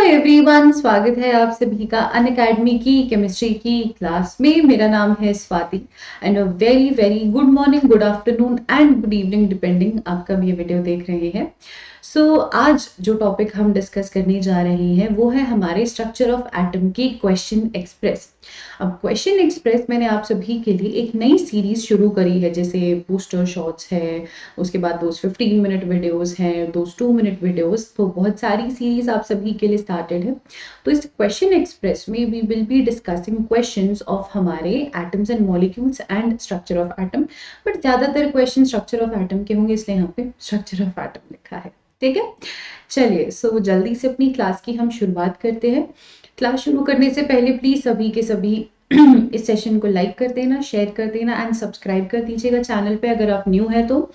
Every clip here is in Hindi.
एवरीवन, स्वागत है आप सभी का अनअकैडमी की केमिस्ट्री की क्लास में। मेरा नाम है Swati and a very very good morning, good afternoon and good evening depending आप कब ये वीडियो देख रहे हैं। आज जो टॉपिक हम डिस्कस करने जा रहे हैं वो है हमारे स्ट्रक्चर ऑफ एटम की क्वेश्चन एक्सप्रेस। अब क्वेश्चन एक्सप्रेस मैंने आप सभी के लिए एक नई सीरीज शुरू करी है, जैसे बूस्टर शॉट्स है, उसके बाद दोस्त 15 मिनट वीडियोस हैं, दोस्त 2 मिनट वीडियोस, तो बहुत सारी सीरीज आप सभी के लिए स्टार्टेड है। तो इस क्वेश्चन एक्सप्रेस में we will be discussing questions of हमारे atoms and molecules and structure of atom, but ज्यादातर क्वेश्चन स्ट्रक्चर ऑफ एटम के होंगे, इसलिए यहाँ पे स्ट्रक्चर ऑफ एटम लिखा है। ठीक है, चलिए जल्दी से अपनी क्लास की हम शुरुआत करते हैं। क्लास शुरू करने से पहले प्लीज सभी के सभी इस सेशन को लाइक कर देना, शेयर कर देना एंड सब्सक्राइब कर दीजिएगा चैनल पे अगर आप न्यू है तो।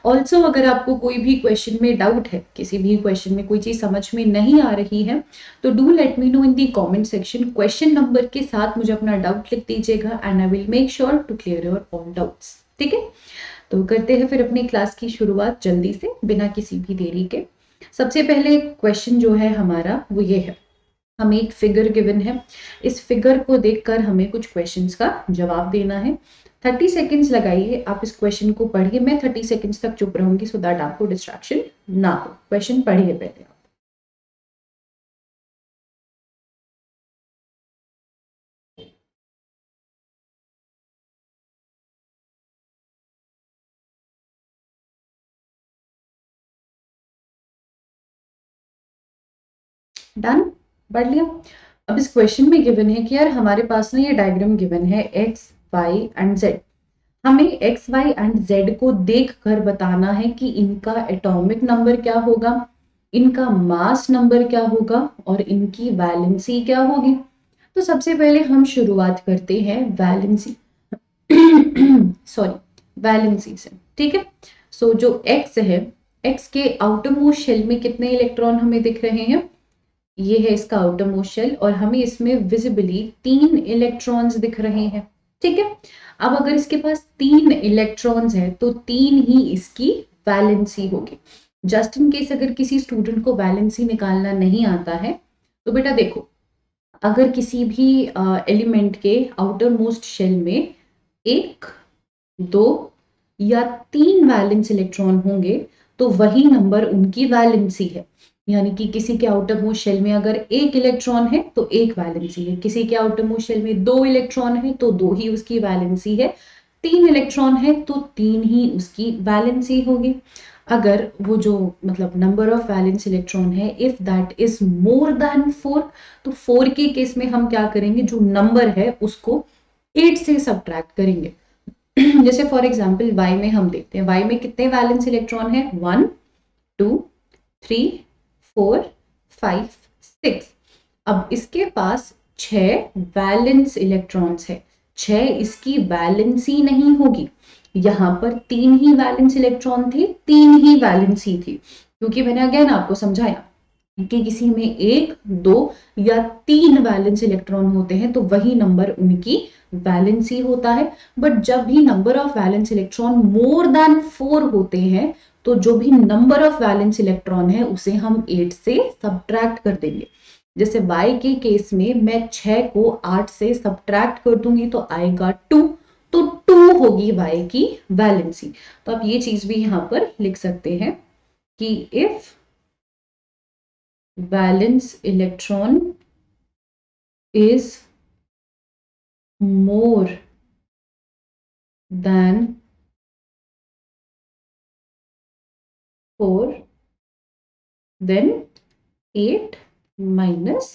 ऑल्सो अगर आपको कोई भी क्वेश्चन में डाउट है, किसी भी क्वेश्चन में कोई चीज समझ में नहीं आ रही है, तो do let me know in the comment section. Question number के साथ मुझे अपना डाउट लिख दीजिएगा and I will make sure to clear your all doubts. ठीक है, तो करते हैं फिर अपनी क्लास की शुरुआत जल्दी से, बिना किसी भी देरी के। सबसे पहले क्वेश्चन जो है हमारा वो ये है, हमें एक फिगर गिवन है, इस फिगर को देखकर हमें कुछ क्वेश्चंस का जवाब देना है। 30 सेकेंड्स लगाइए, आप इस क्वेश्चन को पढ़िए, मैं 30 सेकेंड्स तक चुप रहूंगी सो दैट आपको डिस्ट्रैक्शन ना हो। क्वेश्चन पढ़िए पहले आप। डन, पढ़ लिया। अब इस क्वेश्चन में गिवन है कि यार हमारे पास ना ये डायग्राम गिवन है एक्स वाई एंड जेड। हमें एक्स वाई एंड जेड को देखकर बताना है कि इनका एटॉमिक नंबर क्या होगा, इनका मास नंबर क्या होगा और इनकी वैलेंसी क्या होगी। तो सबसे पहले हम शुरुआत करते हैं वैलेंसी सॉरी वैलेंसी से। ठीक है, जो एक्स है, एक्स के आउटर मोस्ट शेल में कितने इलेक्ट्रॉन हमें दिख रहे हैं, ये है इसका आउटर मोस्ट शेल और हमें इसमें विजिबली 3 इलेक्ट्रॉन्स दिख रहे हैं। ठीक है, अब अगर इसके पास 3 इलेक्ट्रॉन्स है तो 3 ही इसकी वैलेंसी होगी। जस्ट इन केस अगर किसी स्टूडेंट को वैलेंसी निकालना नहीं आता है तो बेटा देखो, अगर किसी भी एलिमेंट के आउटर मोस्ट शेल में 1, 2 या 3 वैलेंस इलेक्ट्रॉन होंगे तो वही नंबर उनकी वैलेंसी है। यानी कि किसी के आउटर मोस्ट शेल में अगर 1 इलेक्ट्रॉन है तो 1 वैलेंसी है, किसी के आउटर मोस्ट शेल में 2 इलेक्ट्रॉन है तो 2 ही उसकी वैलेंसी है, 3 इलेक्ट्रॉन है तो 3 ही उसकी वैलेंसी होगी। अगर वो जो मतलब नंबर ऑफ वैलेंस इलेक्ट्रॉन है if that is more than 4, तो 4 के केस में हम क्या करेंगे, जो नंबर है उसको 8 से सब्ट्रैक्ट करेंगे। जैसे फॉर एग्जाम्पल y में हम देखते हैं, y में कितने वैलेंस इलेक्ट्रॉन है, 1 2 3 4 5 6। अब इसके पास 6 वैलेंस इलेक्ट्रॉन्स है, 6 इसकी वैलेंसी नहीं होगी। यहाँ पर 3 ही वैलेंस इलेक्ट्रॉन थे, 3 ही वैलेंसी थी, क्योंकि मैंने अगेन आपको समझाया कि किसी में 1 2 या 3 वैलेंस इलेक्ट्रॉन होते हैं तो वही नंबर उनकी वैलेंसी होता है। बट जब भी number of valence electron more than 4 होते हैं तो जो भी नंबर ऑफ वैलेंस इलेक्ट्रॉन है उसे हम 8 से सब्ट्रैक्ट कर देंगे। जैसे y के केस में मैं 6 को 8 से सब्ट्रैक्ट कर दूंगी तो आएगा 2, तो 2 होगी y की वैलेंसी। तो आप ये चीज भी यहां पर लिख सकते हैं कि if valence electron is more than 4 then 8 minus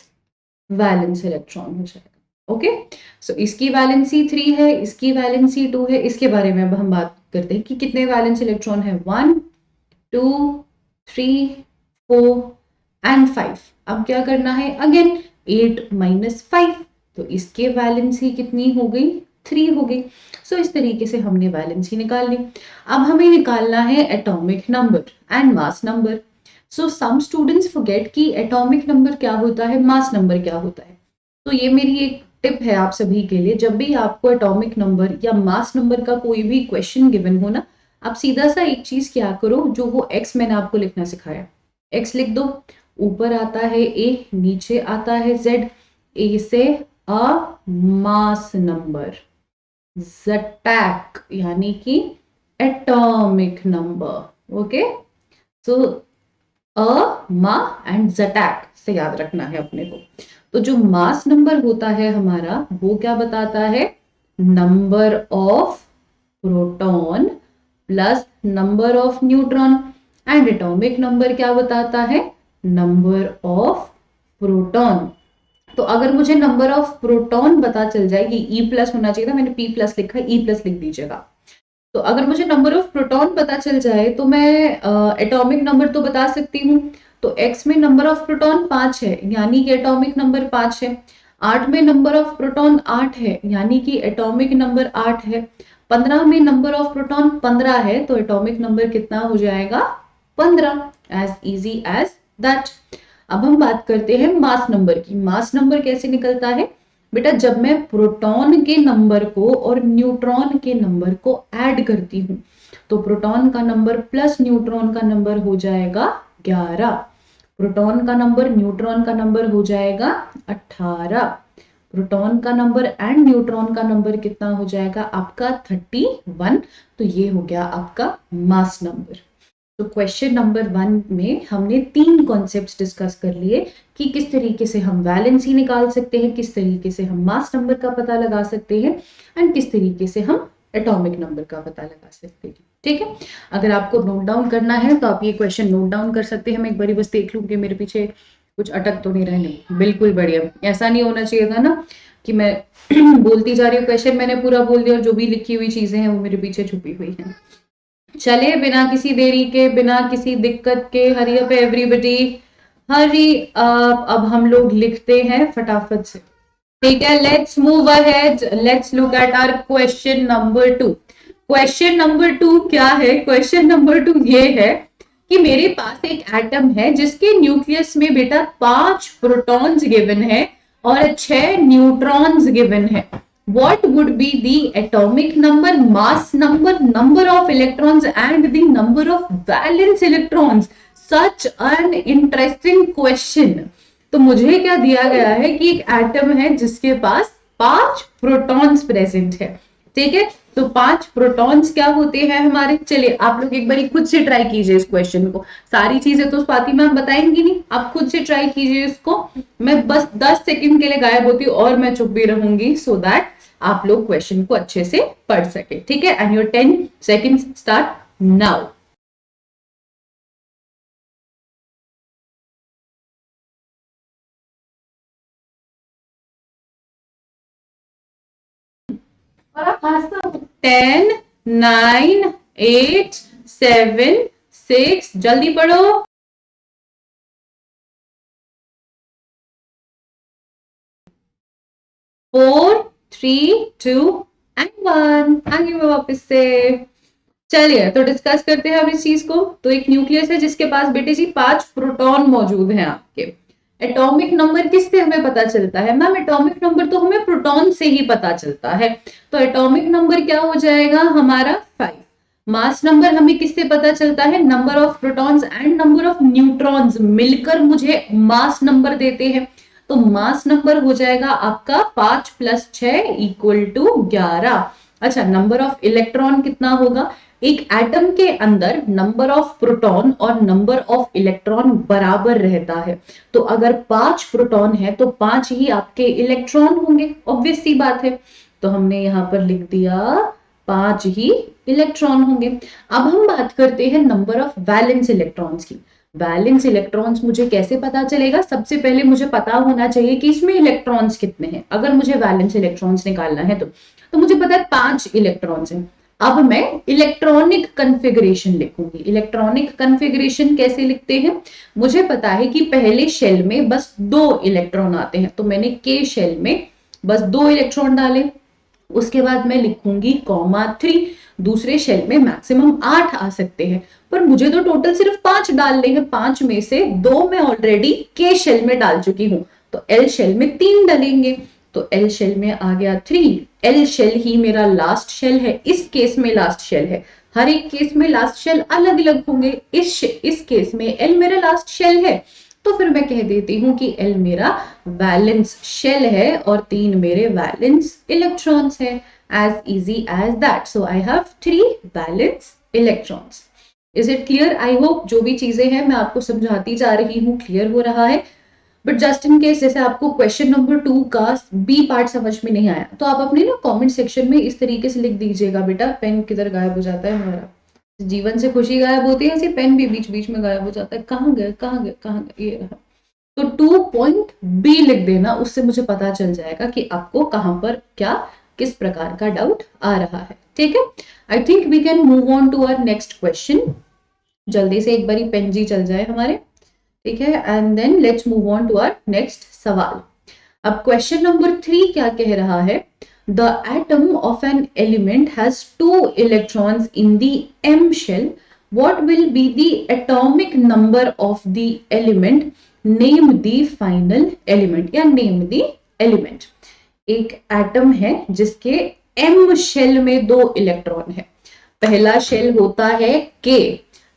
valence electron हो जाएगा। ओके, सो इसकी वैलेंसी 3 है, इसकी वैलेंसी 2 है। इसके बारे में अब हम बात करते हैं कि कितने वैलेंस इलेक्ट्रॉन है, 1 2 3 4 एंड 5। अब क्या करना है, अगेन 8 माइनस 5, तो इसके वैलेंसी कितनी हो गई, 3 हो गई। सो इस तरीके से हमने वैलेंसी निकाल ली। अब हमें निकालना है atomic number and mass number. So some students forget कि एटॉमिक नंबर क्या होता है, मास नंबर क्या होता है। तो ये मेरी एक टिप है आप सभी के लिए, जब भी आपको एटॉमिक नंबर या मास नंबर का कोई भी क्वेश्चन गिवन हो ना, आप सीधा सा एक चीज क्या करो, जो वो एक्स मैंने आपको लिखना सिखाया, एक्स लिख दो ऊपर आता है ए, नीचे आता है जेड। ए से अ मास नंबर, ज़टैक यानी कि एटॉमिक नंबर। ओके, सो अ मा एंड ज़टैक से याद रखना है अपने को। तो जो मास नंबर होता है हमारा, वो क्या बताता है, number of proton plus number of neutron. And atomic number क्या बताता है, नंबर ऑफ प्रोटॉन। तो अगर मुझे नंबर ऑफ प्रोटॉन पता चल जाए, ये ई प्लस होना चाहिए था, मैंने पी प्लस लिखा है, ई प्लस लिख दीजिएगा। तो अगर मुझे नंबर ऑफ प्रोटॉन पता चल जाए तो मैं एटॉमिक नंबर तो बता सकती हूँ। तो एक्स में नंबर ऑफ प्रोटॉन 5 है, यानी कि एटॉमिक नंबर 5 है। 8 में नंबर ऑफ प्रोटॉन 8 है, यानी कि एटॉमिक नंबर 8 है। 15 में नंबर ऑफ प्रोटॉन 15 है, तो एटॉमिक नंबर कितना हो जाएगा, 15। As easy as that. अब हम बात करते हैं मास नंबर की। मास नंबर कैसे निकलता है बेटा, जब मैं प्रोटॉन के नंबर को और न्यूट्रॉन के नंबर को ऐड करती हूँ, तो प्रोटॉन का नंबर प्लस न्यूट्रॉन का नंबर हो जाएगा 11। प्रोटॉन का नंबर न्यूट्रॉन का नंबर हो जाएगा 18। प्रोटॉन का नंबर एंड न्यूट्रॉन का नंबर कितना हो जाएगा आपका 31। तो ये हो गया आपका मास नंबर। तो क्वेश्चन नंबर 1 में हमने 3 कॉन्सेप्ट्स डिस्कस कर लिए कि किस तरीके से हम वैलेंसी निकाल सकते हैं, किस तरीके से हम मास नंबर का पता लगा सकते हैं, एंड किस तरीके से हम एटॉमिक नंबर का पता लगा सकते हैं। ठीक है, अगर आपको नोट डाउन करना है तो आप ये क्वेश्चन नोट डाउन कर सकते हैं। मैं एक बारी बस देख लूं कि मेरे पीछे कुछ अटक तो नहीं रहे। नहीं, बिल्कुल बढ़िया। ऐसा नहीं होना चाहिए था ना कि मैं बोलती जा रही हूँ, क्वेश्चन मैंने पूरा बोल दिया और जो भी लिखी हुई चीजें हैं वो मेरे पीछे छुपी हुई हैं। चले, बिना किसी देरी के, बिना किसी दिक्कत के, hurry up everybody, hurry up. अब हम लोग लिखते हैं फटाफट से। ठीक है, let's move ahead, let's look at our question number 2। Question number 2 क्या है, क्वेश्चन नंबर 2 ये है कि मेरे पास एक एटम है जिसके न्यूक्लियस में बेटा 5 प्रोटॉन्स गिवन है और 6 न्यूट्रॉन्स गिवन है। What would be the atomic number, mass number, number of electrons and the number of valence electrons? Such an interesting question. तो मुझे क्या दिया गया है कि एक एटम है जिसके पास 5 प्रोटॉन्स प्रेजेंट है। ठीक है, तो 5 प्रोटॉन्स क्या होते हैं हमारे। चलिए आप लोग एक बार खुद से ट्राई कीजिए इस क्वेश्चन को। सारी चीजें तो स्वाति मैम बताएंगी नहीं, आप खुद से ट्राई कीजिए इसको। मैं बस 10 सेकंड के लिए गायब होती हूँ और मैं चुप भी रहूंगी, सो दैट आप लोग क्वेश्चन को अच्छे से पढ़ सके। ठीक है, and your 10 seconds start now. Ten, 9, 8, 7, 6, जल्दी पढ़ो। 4, 3, 2 एंड 1। आगे वापस से। चलिए तो डिस्कस करते हैं अब इस चीज को। तो एक न्यूक्लियस है जिसके पास बेटे जी 5 प्रोटॉन मौजूद हैं आपके। एटॉमिक नंबर किससे हमें पता चलता है मैम, एटॉमिक नंबर तो हमें प्रोटॉन से ही पता चलता है। तो एटॉमिक नंबर क्या हो जाएगा हमारा 5। मास नंबर हमें किससे पता चलता है, number of protons and number of neutrons मिलकर मुझे मास नंबर देते हैं। तो मास नंबर हो जाएगा आपका 5 + 6 = 11। अच्छा, नंबर ऑफ इलेक्ट्रॉन कितना होगा, एक एटम के अंदर नंबर ऑफ प्रोटॉन और नंबर ऑफ इलेक्ट्रॉन बराबर रहता है। तो अगर 5 प्रोटॉन है तो 5 ही आपके इलेक्ट्रॉन होंगे, ऑब्वियस सी बात है। तो हमने यहां पर लिख दिया 5 ही इलेक्ट्रॉन होंगे। अब हम बात करते हैं नंबर ऑफ वैलेंस इलेक्ट्रॉन्स की। वैलेंस इलेक्ट्रॉन्स मुझे कैसे पता चलेगा, सबसे पहले मुझे पता होना चाहिए कि इसमें इलेक्ट्रॉन्स कितने हैं। अगर मुझे वैलेंस इलेक्ट्रॉन्स निकालना है तो मुझे पता है 5 इलेक्ट्रॉन्स हैं। अब मैं इलेक्ट्रॉनिक कन्फिगरेशन लिखूंगी। इलेक्ट्रॉनिक कन्फिगरेशन कैसे लिखते हैं, मुझे पता है कि पहले शेल में बस 2 इलेक्ट्रॉन आते हैं, तो मैंने के शेल में बस 2 इलेक्ट्रॉन डाले। उसके बाद मैं लिखूंगी (3). दूसरे शेल में मैक्सिमम 8 आ सकते हैं, पर मुझे तो टोटल सिर्फ 5 डालने हैं। 5 में से 2 मैं ऑलरेडी के शेल में डाल चुकी हूं, तो एल शेल में 3 डलेंगे। तो एल शेल में आ गया 3। एल शेल ही मेरा लास्ट शेल है, इस केस में लास्ट शेल है। हर एक केस में लास्ट शेल अलग अलग होंगे। इस केस में एल मेरा लास्ट शेल है, तो फिर मैं कह देती हूँ कि L मेरा वैलेंस शेल है और 3 मेरे वैलेंस इलेक्ट्रॉन्स है। as easy as that. So I have 3 valence electrons. Is it clear? I hope जो भी चीजें हैं मैं आपको समझाती जा रही हूँ क्लियर हो रहा है। बट जस्ट इन केस जैसे आपको क्वेश्चन नंबर 2 का बी पार्ट समझ में नहीं आया तो आप अपने ना कमेंट सेक्शन में इस तरीके से लिख दीजिएगा, बेटा पेन किधर गायब हो जाता है हमारा, जीवन से खुशी गायब होती है ऐसे पेन भी बीच बीच में गायब हो जाता है, कहाँ गए कहाँ गए कहाँ गए, ये रहा। तो 2 पॉइंट बी लिख देना, उससे मुझे पता चल जाएगा कि आपको कहां पर क्या किस प्रकार का डाउट आ रहा है। ठीक है, I think we can move on to our next question. जल्दी से एक बारी पेन जी चल जाए हमारे, ठीक है, and then let's move on to our next सवाल। अब क्वेश्चन नंबर 3 क्या कह रहा है, the atom of an element has 2 electrons in the M shell, what will be the atomic number of the element, name the final element या name the element। एक एटम है जिसके एम शेल में 2 इलेक्ट्रॉन है, पहला शेल होता है K,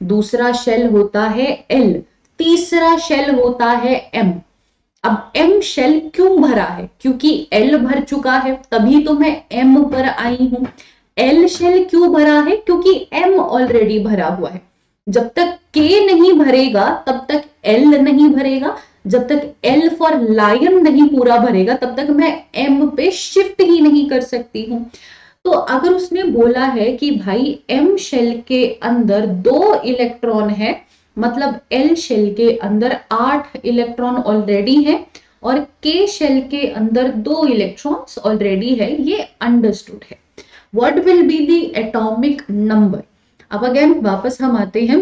दूसरा शेल होता है L, तीसरा शेल होता है M। अब M शेल क्यों भरा है, क्योंकि L भर चुका है तभी तो मैं M पर आई हूं। L शेल क्यों भरा है, क्योंकि M ऑलरेडी भरा हुआ है। जब तक K नहीं भरेगा तब तक L नहीं भरेगा, जब तक L फॉर लायन नहीं पूरा भरेगा तब तक मैं M पे शिफ्ट ही नहीं कर सकती हूं। तो अगर उसने बोला है कि भाई M शेल के अंदर 2 इलेक्ट्रॉन है, मतलब L शेल के अंदर 8 इलेक्ट्रॉन ऑलरेडी है और K शेल के अंदर 2 इलेक्ट्रॉन्स ऑलरेडी है, ये अंडरस्टूड है। What will be the atomic number. अब अगेन वापस हम आते हैं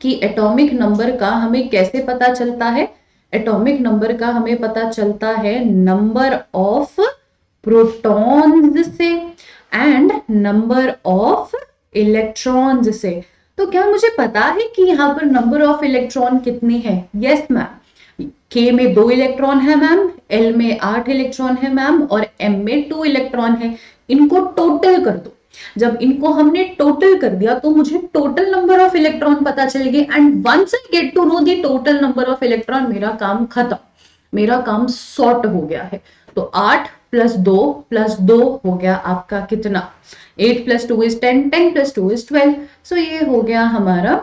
कि एटॉमिक नंबर का हमें कैसे पता चलता है। एटॉमिक नंबर का हमें पता चलता है नंबर ऑफ प्रोटॉन्स से एंड नंबर ऑफ इलेक्ट्रॉन्स से। तो क्या मुझे पता है कि यहाँ पर नंबर ऑफ इलेक्ट्रॉन कितने हैं? यस मैम, K में 2 इलेक्ट्रॉन है मैम, L में 8 इलेक्ट्रॉन है मैम और M में 2 इलेक्ट्रॉन है। इनको टोटल कर दो, जब इनको हमने टोटल कर दिया तो मुझे टोटल नंबर ऑफ इलेक्ट्रॉन पता चल गए and once I get to know the total number of electron मेरा काम खत्म, मेरा काम सॉर्ट हो गया है। तो 8 + 2 + 2 हो गया आपका कितना, 8 + 2 is 10, 10 + 2 is 12, सो ये हो गया हमारा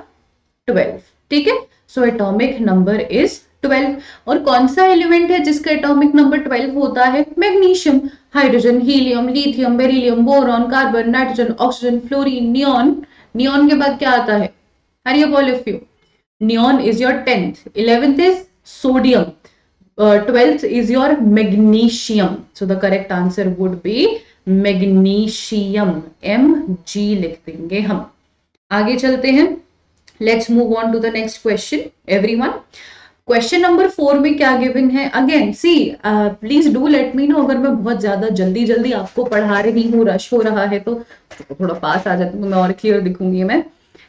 12। ठीक है, सो एटॉमिक नंबर इज 12। और कौन सा एलिमेंट है जिसका एटॉमिक नंबर 12 होता है? Magnesium, hydrogen, helium, lithium, beryllium, boron, carbon, nitrogen, oxygen, fluorine, neon. Neon के बाद क्या आता है? हरी all of you, neon is your 10th, 11th is sodium, 12th is your magnesium, so the correct answer would be magnesium, Mg लिख देंगे हम। आगे चलते हैं, let's move on to the next question everyone। Question number 4 में क्या गिवन है? Again see please do let me know अगर मैं बहुत ज्यादा जल्दी जल्दी आपको पढ़ा रही हूँ, रश हो रहा है तो थोड़ा पास आ जाता तो मैं और क्लियर दिखूंगी मैं।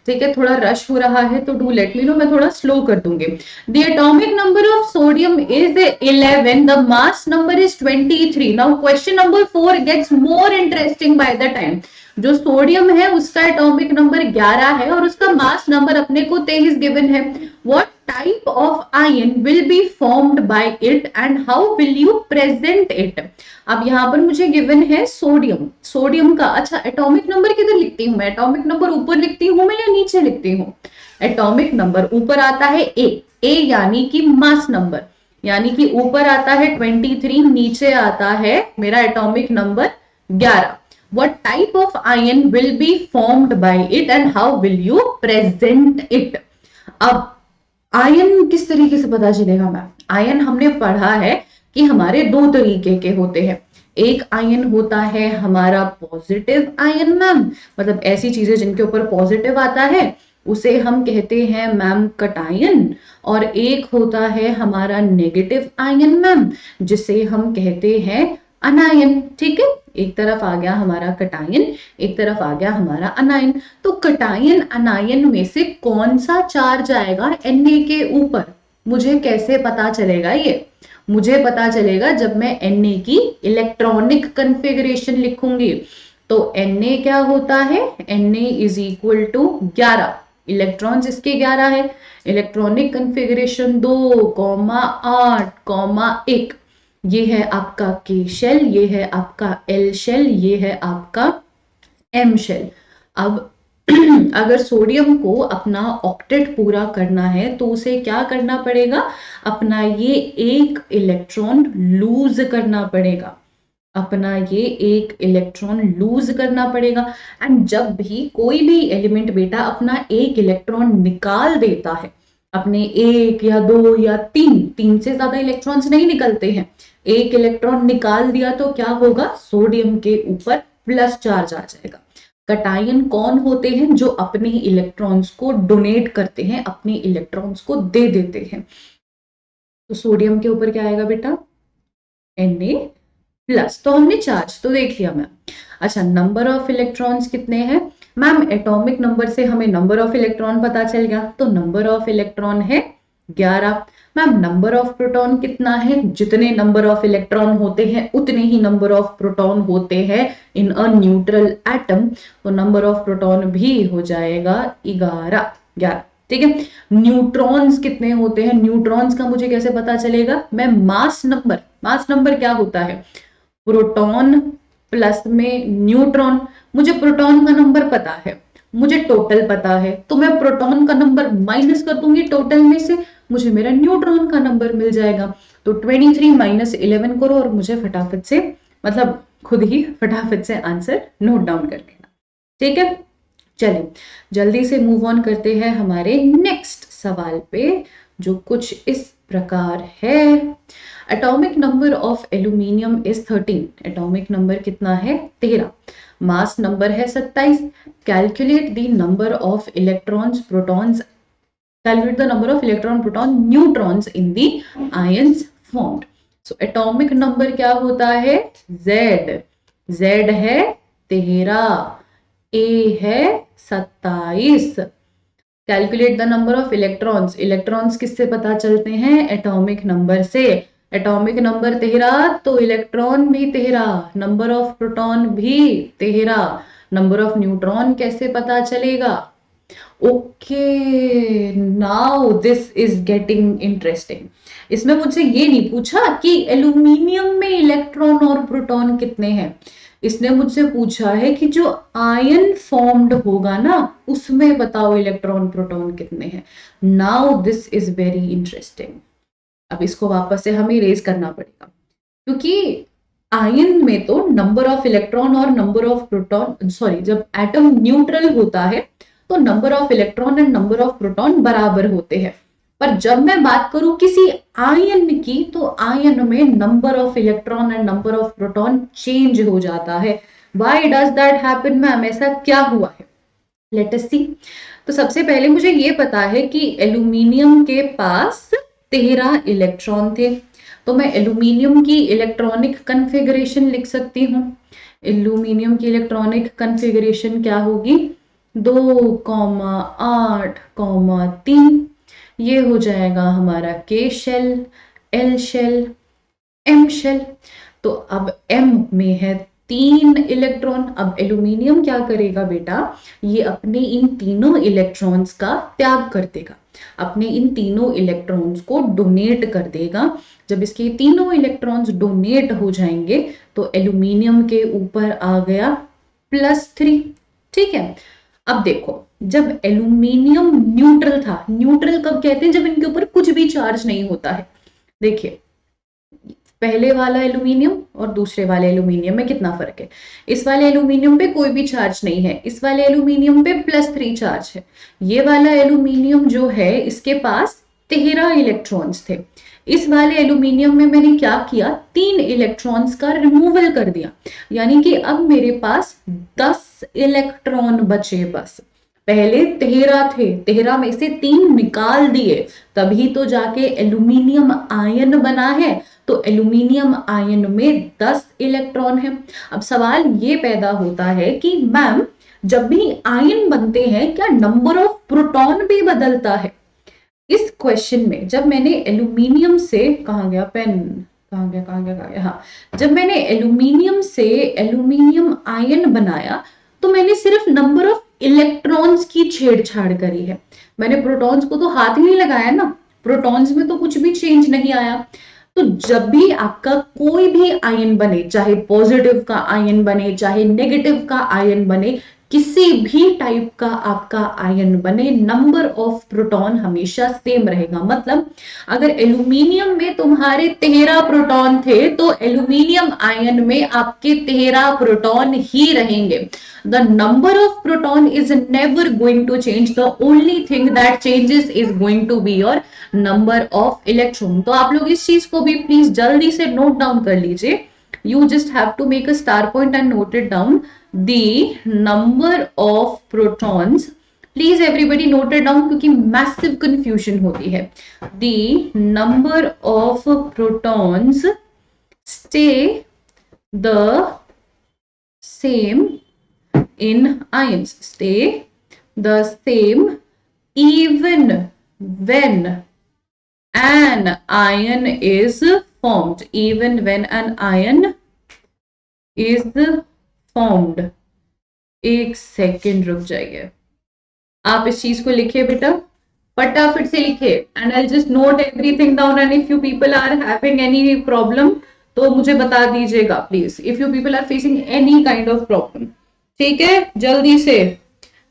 ठीक है, थोड़ा रश हो रहा है तो डू लेट मी नो, मैं थोड़ा स्लो कर दूंगी। The atomic number of sodium is 11, the mass number is 23। Now question number 4 gets more interesting by the time. जो सोडियम है उसका एटॉमिक नंबर 11 है और उसका मास नंबर अपने को 23 गिवन है। What type of ion will be formed by it and how will you present it. अब यहाँ पर मुझे गिवन है सोडियम, सोडियम का अच्छा एटॉमिक नंबर किधर लिखती हूँ मैं? एटॉमिक नंबर ऊपर लिखती हूँ मैं या नीचे लिखती हूँ? एटॉमिक नंबर ऊपर आता है ए यानी कि मास नंबर, यानी कि ऊपर आता है 23, नीचे आता है मेरा atomic number 11। What type of ion will be formed by it and how will you present it? अब आयन किस तरीके से पता चलेगा मैम? आयन हमने पढ़ा है कि हमारे 2 तरीके के होते हैं। एक आयन होता है हमारा पॉजिटिव आयन मैम, मतलब ऐसी चीजें जिनके ऊपर पॉजिटिव आता है उसे हम कहते हैं मैम कटायन, और एक होता है हमारा नेगेटिव आयन मैम जिसे हम कहते हैं अनायन। ठीक है, एक तरफ आ गया हमारा कटायन, एक तरफ आ गया हमारा अनायन। तो कटायन अनायन में से कौन सा चार्ज आएगा Na के ऊपर, मुझे कैसे पता चलेगा? ये मुझे पता चलेगा जब मैं Na की इलेक्ट्रॉनिक कन्फिगरेशन लिखूंगी। तो Na क्या होता है? Na is equal to 11। Electrons इसके 11 है, इलेक्ट्रॉनिक कन्फिगरेशन 2,8,1, ये है आपका के शेल, ये है आपका एल शेल, ये है आपका एम शेल। अब अगर सोडियम को अपना ऑक्टेट पूरा करना है तो उसे क्या करना पड़ेगा, अपना ये एक इलेक्ट्रॉन लूज करना पड़ेगा, अपना ये एक इलेक्ट्रॉन लूज करना पड़ेगा। एंड जब भी कोई भी एलिमेंट बेटा अपना एक इलेक्ट्रॉन निकाल देता है, अपने एक या दो या तीन से ज्यादा इलेक्ट्रॉन्स नहीं निकलते हैं, एक इलेक्ट्रॉन निकाल दिया तो क्या होगा, सोडियम के ऊपर प्लस चार्ज आ जाएगा। कटायन कौन होते हैं, जो अपने इलेक्ट्रॉन्स को डोनेट करते हैं, अपने इलेक्ट्रॉन्स को दे देते हैं। तो सोडियम के ऊपर क्या आएगा बेटा, Na+। तो हमने चार्ज तो देख लिया मैम। अच्छा, नंबर ऑफ इलेक्ट्रॉन्स कितने हैं मैम, एटॉमिक नंबर से हमें नंबर ऑफ इलेक्ट्रॉन पता चल गया, तो नंबर ऑफ इलेक्ट्रॉन है 11। मैम नंबर ऑफ प्रोटॉन कितना है, जितने नंबर ऑफ इलेक्ट्रॉन होते हैं उतने ही नंबर ऑफ प्रोटॉन होते हैं इन अ न्यूट्रल एटम, तो नंबर ऑफ प्रोटॉन भी हो जाएगा 11। ठीक है, न्यूट्रॉन्स कितने होते हैं, न्यूट्रॉन्स का मुझे कैसे पता चलेगा, मैं मास नंबर क्या होता है, प्रोटॉन प्लस में न्यूट्रॉन, मुझे प्रोटॉन का नंबर पता है, मुझे टोटल पता है, तो मैं प्रोटॉन का नंबर माइनस कर दूंगी टोटल में से, मुझे मेरा न्यूट्रॉन का नंबर मिल जाएगा। तो 23 माइनस 11 करो और मुझे फटाफट से, मतलब खुद ही फटाफट से आंसर नोट डाउन कर लेना। ठीक है, चलिए जल्दी से मूव ऑन करते हैं हमारे नेक्स्ट सवाल पे, जो कुछ इस प्रकार है। Atomic number of aluminium is 13। Atomic number कितना है, 13। मास नंबर है 27। Calculate the number of electrons protons, calculate the number of electron proton neutrons in the ions formed. So atomic number क्या होता है, Z है 13, A है 27। Calculate the number of electrons, electrons किससे पता चलते हैं, एटॉमिक नंबर से। एटॉमिक नंबर 13 तो इलेक्ट्रॉन भी 13, नंबर ऑफ प्रोटॉन भी 13, नंबर ऑफ न्यूट्रॉन कैसे पता चलेगा। Okay, now this is getting interesting. इसमें मुझसे ये नहीं पूछा कि एल्यूमिनियम में इलेक्ट्रॉन और प्रोटॉन कितने हैं, इसने मुझसे पूछा है कि जो आयन फॉर्म्ड होगा ना उसमें बताओ इलेक्ट्रॉन प्रोटॉन कितने हैं। Now this is very interesting. अब इसको वापस से हमें इरेज करना पड़ेगा, क्योंकि आयन में तो नंबर ऑफ इलेक्ट्रॉन और नंबर ऑफ प्रोटॉन, सॉरी, जब एटम न्यूट्रल होता है तो number of electron and number of proton बराबर होते हैं, पर जब मैं बात करूं किसी आयन की तो आयन में number of electron and number of proton change हो जाता है। Why does that happen ma'am, ऐसा क्या हुआ है, लेट अस सी। तो सबसे पहले मुझे ये पता है कि एल्यूमिनियम के पास 13 इलेक्ट्रॉन थे, तो मैं एल्यूमिनियम की इलेक्ट्रॉनिक कन्फिगरेशन लिख सकती हूँ। एल्यूमिनियम की इलेक्ट्रॉनिक कन्फिगरेशन क्या होगी, 2,8,3, ये हो जाएगा हमारा K shell, L shell, M shell. तो अब एम में है 3 इलेक्ट्रॉन। अब एल्यूमिनियम क्या करेगा बेटा, ये अपने इन तीनों इलेक्ट्रॉन्स का त्याग कर देगा, अपने इन तीनों इलेक्ट्रॉन्स को डोनेट कर देगा। जब इसके तीनों इलेक्ट्रॉन्स डोनेट हो जाएंगे तो एल्यूमिनियम के ऊपर आ गया +3। ठीक है, अब देखो, जब एल्यूमिनियम न्यूट्रल था, न्यूट्रल कब कहते हैं, जब इनके ऊपर कुछ भी चार्ज नहीं होता है। देखिए, पहले वाला एल्यूमिनियम और दूसरे वाले एल्यूमिनियम में कितना फर्क है, इस वाले एल्यूमिनियम पे कोई भी चार्ज नहीं है, इस वाले एल्यूमिनियम पे +3 चार्ज है। ये वाला एल्यूमिनियम जो है इसके पास 13 इलेक्ट्रॉन्स थे, इस वाले एल्यूमिनियम में मैंने क्या किया, 3 इलेक्ट्रॉन्स का रिमूवल कर दिया, यानी कि अब मेरे पास 10 इलेक्ट्रॉन बचे बस। पहले 13 थे, 13 में से 3 निकाल दिए, तभी तो जाके एल्यूमिनियम आयन बना है। तो एल्यूमिनियम आयन में 10 इलेक्ट्रॉन है। अब सवाल ये पैदा होता है कि मैम जब भी आयन बनते हैं क्या नंबर ऑफ प्रोटॉन भी बदलता है। इस क्वेश्चन में जब मैंने एल्यूमिनियम से, कहाँ गया पेन, कहाँ गया, हाँ, जब मैंने एल्यूमिनियम से एल्यूमिनियम आयन बनाया तो मैंने सिर्फ नंबर ऑफ इलेक्ट्रॉन्स की छेड़छाड़ करी है। मैंने प्रोटॉन्स को तो हाथ ही नहीं लगाया ना, प्रोटॉन्स में तो कुछ भी चेंज नहीं आया। तो जब भी आपका कोई भी आयन बने, चाहे पॉजिटिव का आयन बने चाहे नेगेटिव का आयन बने, किसी भी टाइप का आपका आयन बने, नंबर ऑफ प्रोटॉन हमेशा सेम रहेगा। मतलब अगर एल्यूमिनियम में तुम्हारे 13 प्रोटॉन थे तो एल्यूमिनियम आयन में आपके 13 प्रोटॉन ही रहेंगे। The number of proton is never going to change. The only thing that changes is going to be your number of electron. तो आप लोग इस चीज को भी प्लीज जल्दी से नोट डाउन कर लीजिए. You just have to make a star point and note it down. The number of protons. Please everybody note it down क्योंकि massive confusion होती है. The number of protons stay the same in ions, stay the same even when an ion is formed, even when an ion is formed. एक सेकेंड रुक जाइए, आप इस चीज को लिखिए बेटा, फटाफट से लिखिए, and I just note everything down, and if you people are having any problem तो मुझे बता दीजिएगा please, if you people are facing any kind of problem. ठीक है, जल्दी से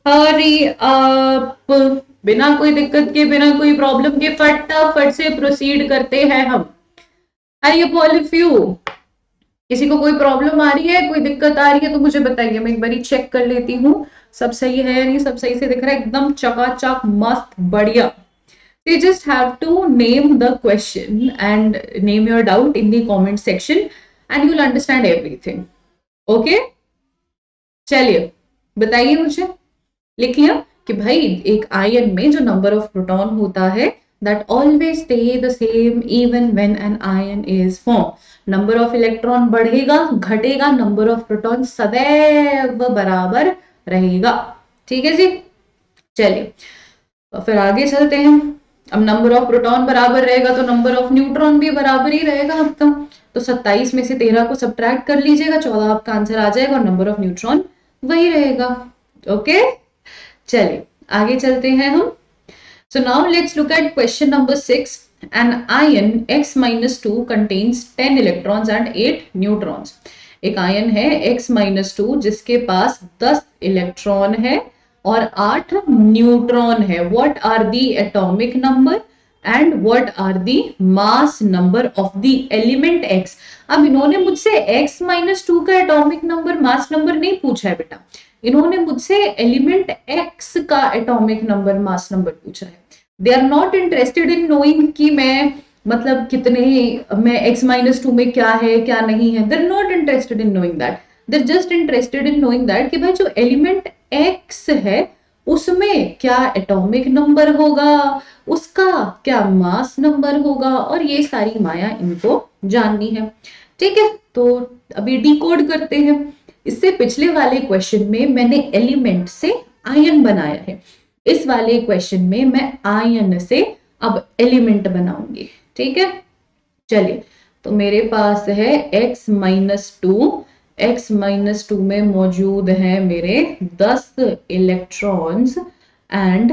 हरी अप, बिना कोई दिक्कत के बिना कोई प्रॉब्लम के फटाफट से प्रोसीड करते हैं हम. Hurry up all of you. किसी को कोई प्रॉब्लम आ रही है, कोई दिक्कत आ रही है तो मुझे बताइए, मैं एक बार चेक कर लेती हूँ सब सही है या नहीं. सब सही से दिख रहा है, एकदम चकाचक मस्त बढ़िया. You just have to name the question and name your doubt in the comment section and you'll understand everything. Okay? चलिए बताइए मुझे, लिख लिया कि भाई एक आयन में जो नंबर ऑफ प्रोटॉन होता है that always stay the same even when an ion is formed. Number of electron बढ़ेगा घटेगा, नंबर ऑफ प्रोटॉन सदैव बराबर रहेगा. ठीक है जी, चलिए तो फिर आगे चलते हैं. अब नंबर ऑफ प्रोटॉन बराबर रहेगा तो नंबर ऑफ न्यूट्रॉन भी बराबर ही रहेगा आपका. तो 27 में से 13 को सब्ट्रैक्ट कर लीजिएगा, 14 आपका आंसर आ जाएगा और नंबर ऑफ न्यूट्रॉन वही रहेगा. ओके, चलिए आगे चलते हैं हम. So now let's look at question number 6. An ion X-2 contains 10 electrons and 8 neutrons. एक आयन है X-2 जिसके पास 10 इलेक्ट्रॉन है और 8 न्यूट्रॉन है. What are the atomic number and what are the mass number of the element X? अब इन्होंने मुझसे X-2 का एटॉमिक नंबर मास नंबर नहीं पूछा है बेटा, इन्होंने मुझसे एलिमेंट X का एटॉमिक नंबर मास नंबर पूछा है. They are not interested in knowing कि मैं मतलब कितने, मैं X-2 में क्या है क्या नहीं है. They are not interested in knowing that, they are just interested in knowing that कि भाई जो एलिमेंट X है उसमें क्या एटॉमिक नंबर होगा, उसका क्या मास नंबर होगा, और ये सारी माया इनको जाननी है. ठीक है, तो अभी डिकोड करते हैं. इससे पिछले वाले क्वेश्चन में मैंने एलिमेंट से आयन बनाया है, इस वाले क्वेश्चन में मैं आयन से अब एलिमेंट बनाऊंगी. ठीक है, चलिए तो मेरे पास है X-2. X-2 में मौजूद है मेरे 10 इलेक्ट्रॉन्स एंड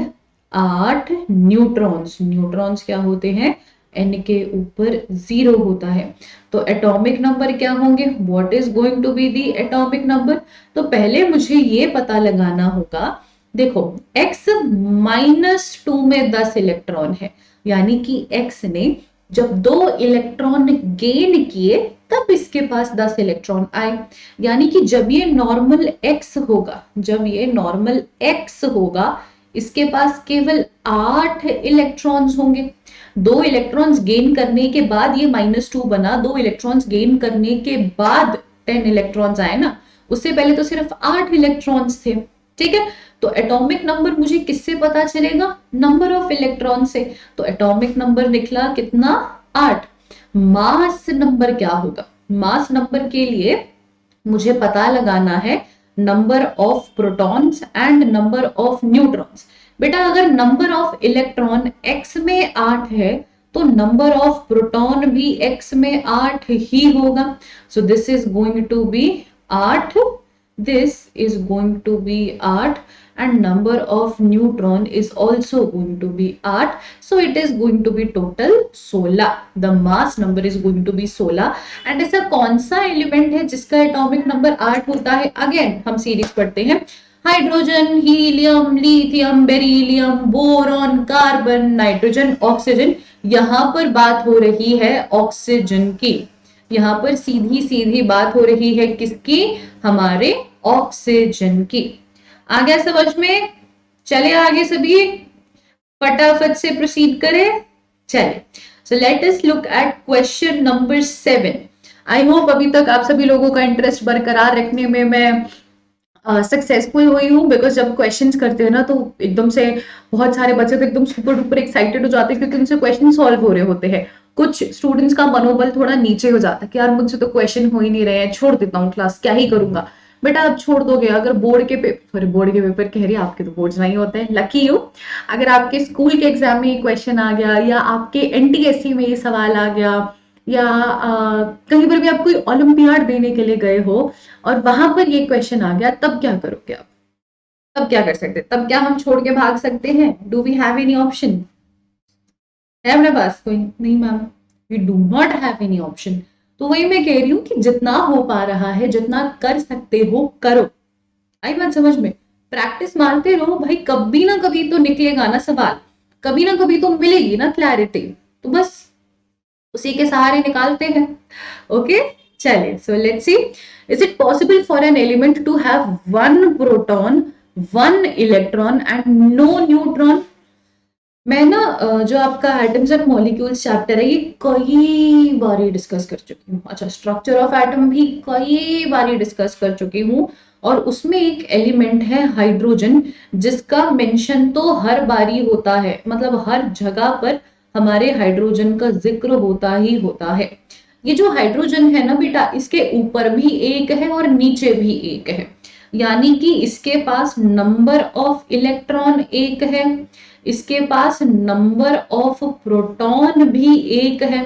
8 न्यूट्रॉन्स. न्यूट्रॉन्स क्या होते हैं, N के ऊपर 0 होता है. तो एटॉमिक नंबर क्या होंगे, what is going to be the atomic number. तो पहले मुझे ये पता लगाना होगा, देखो X-2 में 10 इलेक्ट्रॉन है, यानी कि X ने जब 2 इलेक्ट्रॉन गेन किए तब इसके पास 10 इलेक्ट्रॉन आए. यानी कि जब ये नॉर्मल X होगा, जब ये नॉर्मल X होगा इसके पास केवल 8 इलेक्ट्रॉन्स होंगे. 2 इलेक्ट्रॉन्स गेन करने के बाद ये -2 बना, 2 इलेक्ट्रॉन्स गेन करने के बाद 10 इलेक्ट्रॉन्स आए ना, उससे पहले तो सिर्फ 8 इलेक्ट्रॉन्स थे. ठीक है, तो एटॉमिक नंबर मुझे किससे पता चलेगा, नंबर ऑफ इलेक्ट्रॉन से. तो एटॉमिक नंबर निकला कितना, 8. मास नंबर क्या होगा, मास नंबर के लिए मुझे पता लगाना है number of protons and number of neutrons. बेटा अगर नंबर ऑफ इलेक्ट्रॉन X में 8 है तो नंबर ऑफ प्रोटॉन भी X में 8 ही होगा. So this is going to be 8, this is going to be 8. and number of neutron is also going to be 8, so it is going to be total 16. the mass number is going to be 16. and ऐसा कौन सा एलिमेंट है जिसका एटॉमिक नंबर 8 होता है? अगेन हम सीरीज पढ़ते हैं, hydrogen, helium, lithium, beryllium, boron, carbon, nitrogen, oxygen. यहां पर बात हो रही है ऑक्सीजन की, यहाँ पर सीधी सीधी बात हो रही है किसकी? हमारे ऑक्सीजन की। आ गया समझ में? चले आगे सभी, फटाफट से प्रोसीड करें। चले, so let us look at question number 7। I hope अभी तक आप सभी लोगों का इंटरेस्ट बरकरार रखने में मैं सक्सेसफुल हुई हूँ, बिकॉज जब क्वेश्चंस करते हैं ना तो एकदम से बहुत सारे बच्चे तो एकदम सुपर डुपर एक्साइटेड हो जाते हैं क्योंकि उनसे क्वेश्चन सॉल्व हो रहे होते हैं। कुछ स्टूडेंट्स का मनोबल थोड़ा नीचे हो जाता है कि यार मुझसे तो क्वेश्चन हो ही नहीं रहे हैं, छोड़ देता हूँ क्लास, क्या ही करूंगा। बेटा आप छोड़ दोगे अगर बोर्ड के पेपर कह रही है, आपके तो बोर्ड्स नहीं होते हैं, लकी यू। अगर आपके स्कूल के एग्जाम में ये क्वेश्चन आ गया या आपके एनटीएससी में ये सवाल आ गया या कहीं पर भी आप कोई ओलंपियाड देने के लिए गए हो और वहां पर ये क्वेश्चन आ गया, तब क्या करोगे आप? तब क्या कर सकते? तब क्या हम छोड़ के भाग सकते हैं? Do we have any option? है अपने पास कोई? नहीं ma'am, we do not have any option. तो वही मैं कह रही हूँ कि जितना हो पा रहा है, जितना कर सकते हो करो। आई बात समझ में? प्रैक्टिस मारते रहो भाई, कभी ना कभी तो निकलेगा ना सवाल, कभी ना कभी तो मिलेगी ना क्लैरिटी, तो बस उसी के सहारे निकालते हैं। ओके चलिए, so let's see, is it possible for an element to have one proton, one electron and no neutron? मैं ना जो आपका एटम्स एंड मॉलिक्यूल्स चैप्टर है ये कई बार डिस्कस कर चुकी हूँ। अच्छा, स्ट्रक्चर ऑफ एटम भी कई बार डिस्कस कर चुकी हूँ, और उसमें एक एलिमेंट है हाइड्रोजन, जिसका मेंशन तो हर बारी होता है, मतलब हर जगह पर हमारे हाइड्रोजन का जिक्र होता ही होता है। ये जो हाइड्रोजन है ना बेटा, इसके ऊपर भी एक है और नीचे भी एक है, यानी कि इसके पास नंबर ऑफ इलेक्ट्रॉन एक है, इसके पास नंबर ऑफ प्रोटॉन भी एक है।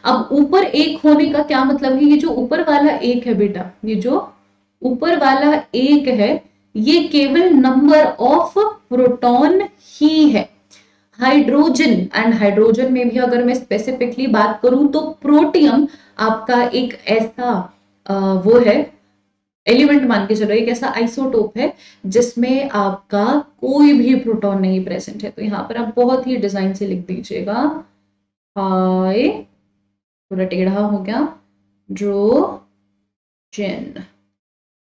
अब ऊपर एक होने का क्या मतलब है? ये जो ऊपर वाला एक है बेटा, ये जो ऊपर वाला एक है, ये केवल नंबर ऑफ प्रोटॉन ही है। हाइड्रोजन, एंड हाइड्रोजन में भी अगर मैं स्पेसिफिकली बात करूं तो प्रोटियम आपका एक ऐसा वो है एलिमेंट, मान के चलो एक ऐसा आइसोटोप है जिसमें आपका कोई भी प्रोटॉन नहीं प्रेजेंट है। तो यहाँ पर आप बहुत ही डिजाइन से लिख दीजिएगा, हाई, थोड़ा टेढ़ा हो गया, ड्रोजन।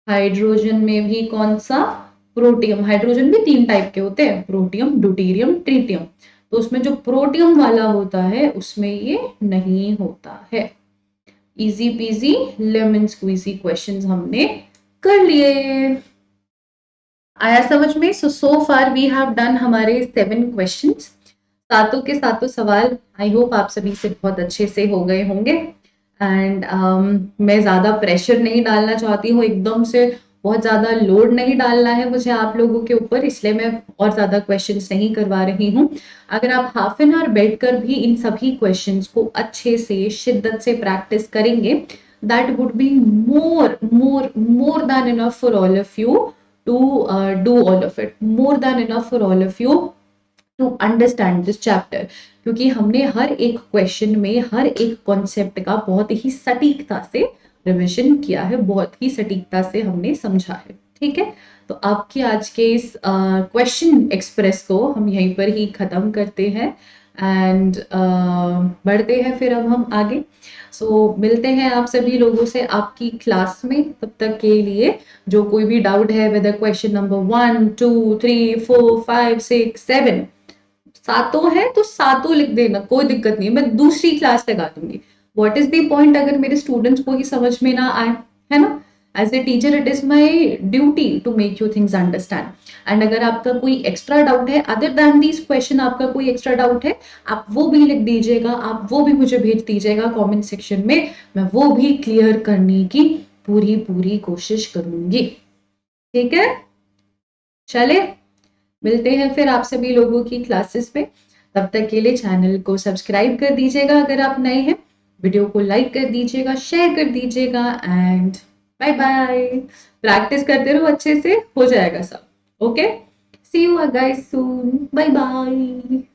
हाइड्रोजन में भी कौन सा? प्रोटियम। हाइड्रोजन भी 3 टाइप के होते हैं, प्रोटियम, ड्यूटेरियम, ट्रिटियम। तो उसमें जो प्रोटियम वाला होता है उसमें ये नहीं होता है। Easy peasy lemon squeezy questions हमने कर लिए। आया समझ में? सो फार वी हैव डन हमारे 7 क्वेश्चंस, सातों के सातों सवाल आई होप आप सभी से बहुत अच्छे से हो गए होंगे। एंड मैं ज्यादा प्रेशर नहीं डालना चाहती हूँ, एकदम से बहुत ज्यादा लोड नहीं डालना है मुझे आप लोगों के ऊपर, इसलिए मैं और ज्यादा क्वेश्चंस नहीं करवा रही हूँ। अगर आप हाफ एन आवर बैठकर भी इन सभी क्वेश्चंस को अच्छे से शिद्दत से प्रैक्टिस करेंगे, that would be more more more than enough for all of you to do all of it, more than enough for all of you to understand this chapter. क्योंकि हमने हर एक क्वेश्चन में हर एक कॉन्सेप्ट का बहुत ही सटीकता से रिविजन किया है, बहुत ही सटीकता से हमने समझा है। ठीक है, तो आपकी आज के इस क्वेश्चन एक्सप्रेस को हम यहीं पर ही खत्म करते हैं एंड बढ़ते हैं फिर अब हम आगे। सो मिलते हैं आप सभी लोगों से आपकी क्लास में। तब तक के लिए जो कोई भी डाउट है विद क्वेश्चन नंबर 1 2 3 4 5 6 7, सातों है तो सातों लिख देना, कोई दिक्कत नहीं, मैं दूसरी क्लास लगा दूंगी। व्हाट इज द पॉइंट अगर मेरे स्टूडेंट्स को ही समझ में ना आए, है ना? As a teacher it is my duty to make you things understand. And अगर आपका कोई एक्स्ट्रा डाउट है अदर देन दिस क्वेश्चन, आपका कोई एक्स्ट्रा डाउट है, आप वो भी लिख दीजिएगा, आप वो भी मुझे भेज दीजिएगा कमेंट सेक्शन में, मैं वो भी क्लियर करने की पूरी पूरी कोशिश करूंगी। ठीक है, चले मिलते हैं फिर आप सभी लोगों की क्लासेस में। तब तक के लिए चैनल को सब्सक्राइब कर दीजिएगा अगर आप नए हैं, वीडियो को लाइक कर दीजिएगा, शेयर कर दीजिएगा एंड बाय बाय। प्रैक्टिस करते रहो अच्छे से, हो जाएगा सब। Okay, See you guys soon. Bye bye.